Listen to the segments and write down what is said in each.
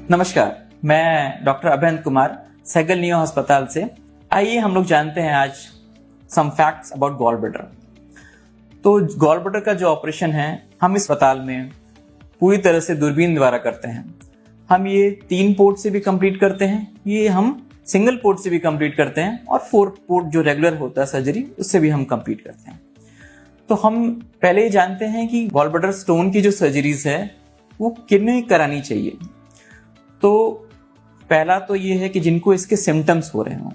नमस्कार, मैं doctor Abhendra Kumar Sehgal neo अस्पताल से। आइए हम लोग जानते हैं आज some facts about gall bladder. तो गॉल ब्लैडर का जो ऑपरेशन है हम इस अस्पताल में पूरी तरह से दूरबीन द्वारा करते हैं। हम ये 3 पोर्ट से भी कंप्लीट करते हैं, ये हम सिंगल पोर्ट से भी कंप्लीट करते हैं और 4 पोर्ट जो रेगुलर होता है सर्जरी उससे भी हम कंप्लीट करते हैं। तो हम पहले ही जानते हैं कि गॉल ब्लैडर स्टोन की जो सर्जरीज है वो किन्हें करानी चाहिए। तो पहला तो ये है कि जिनको इसके सिम्टम्स हो रहे हो।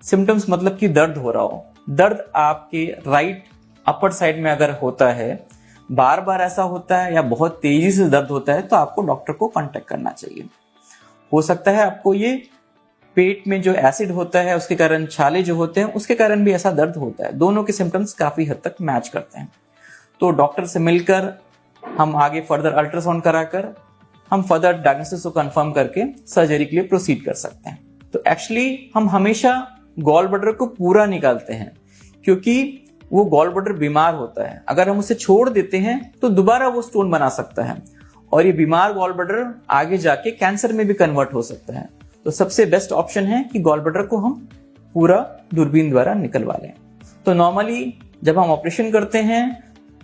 सिम्टम्स मतलब कि दर्द हो रहा हो। दर्द आपके राइट अपर साइड में अगर होता है, बार बार ऐसा होता है या बहुत तेजी से दर्द होता है, तो आपको डॉक्टर को कांटेक्ट करना चाहिए। हो सकता है आपको ये पेट में जो एसिड होता है उसके कारण, छाले जो होते हैं उसके कारण भी ऐसा दर्द होता है। दोनों के सिम्टम्स काफी हद तक मैच करते हैं। तो डॉक्टर से मिलकर हम आगे फर्दर अल्ट्रासाउंड कराकर हम फर्दर डायग्नोसिस को कंफर्म करके सर्जरी के लिए प्रोसीड कर सकते हैं। तो एक्चुअली हम हमेशा गॉल ब्लैडर को पूरा निकालते हैं, क्योंकि वो गॉल ब्लैडर बीमार होता है। अगर हम उसे छोड़ देते हैं तो दोबारा वो स्टोन बना सकता है और ये बीमार गॉल ब्लैडर आगे जाके कैंसर में भी कन्वर्ट हो सकता है। तो सबसे बेस्ट ऑप्शन है कि गॉल ब्लैडर को हम पूरा दूरबीन द्वारा निकलवा लें। तो नॉर्मली जब हम ऑपरेशन करते हैं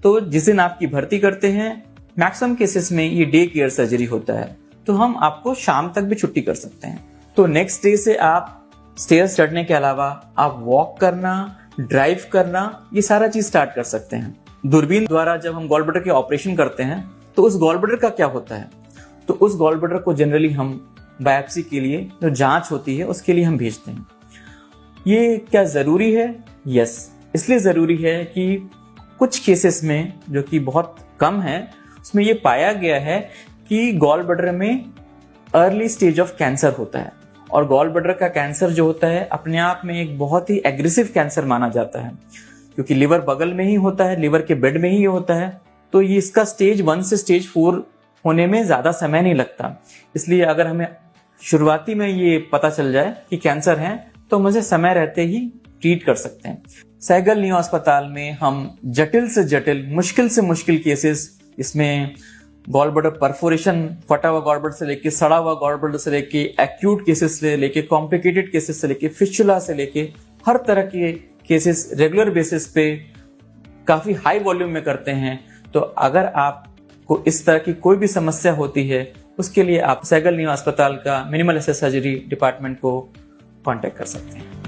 तो जिस दिन आपकी भर्ती करते हैं, मैक्सिमम केसेस में ये डे केयर सर्जरी होता है, तो हम आपको शाम तक भी छुट्टी कर सकते हैं। तो नेक्स्ट डे से आप स्टेयर्स चढ़ने के अलावा आप वॉक करना, ड्राइव करना, ये सारा चीज स्टार्ट कर सकते हैं। दूरबीन द्वारा जब हम गॉल ब्लैडर के ऑपरेशन करते हैं तो उस गॉल ब्लैडर का क्या होता है, तो उस गॉल ब्लैडर को जनरली हम बायोप्सी के लिए जो जांच होती है उसके लिए हम भेजते हैं। ये क्या जरूरी है? यस, इसलिए जरूरी है कि कुछ केसेस में, जो कि बहुत कम है, उसमें ये पाया गया है कि गॉल ब्लैडर में अर्ली स्टेज ऑफ कैंसर होता है। और गॉल ब्लैडर का कैंसर जो होता है अपने आप में एक बहुत ही एग्रेसिव कैंसर माना जाता है, क्योंकि लिवर बगल में ही होता है, लिवर के बेड में ही होता है। तो ये इसका स्टेज 1 से स्टेज 4 होने में ज्यादा समय नहीं लगता। इसलिए अगर हमें शुरुआती में ये पता चल जाए कि कैंसर है तो हम उसे समय रहते ही ट्रीट कर सकते हैं। सहगल नियो अस्पताल में हम जटिल से जटिल, मुश्किल से मुश्किल केसेस, इसमें गॉल ब्लैडर परफोरेशन, फटा हुआ गॉल ब्लैडर से लेके, सड़ा हुआ गॉल ब्लैडर से लेके, एक्यूट केसेस से लेके, कॉम्प्लिकेटेड केसेस से लेके, फिस्टुला से लेके, हर तरह के केसेस रेगुलर बेसिस पे काफी हाई वॉल्यूम में करते हैं। तो अगर आपको इस तरह की कोई भी समस्या होती है, उसके लिए आप सहगल नियो अस्पताल का मिनिमल एसेस सर्जरी डिपार्टमेंट को कांटेक्ट कर सकते हैं।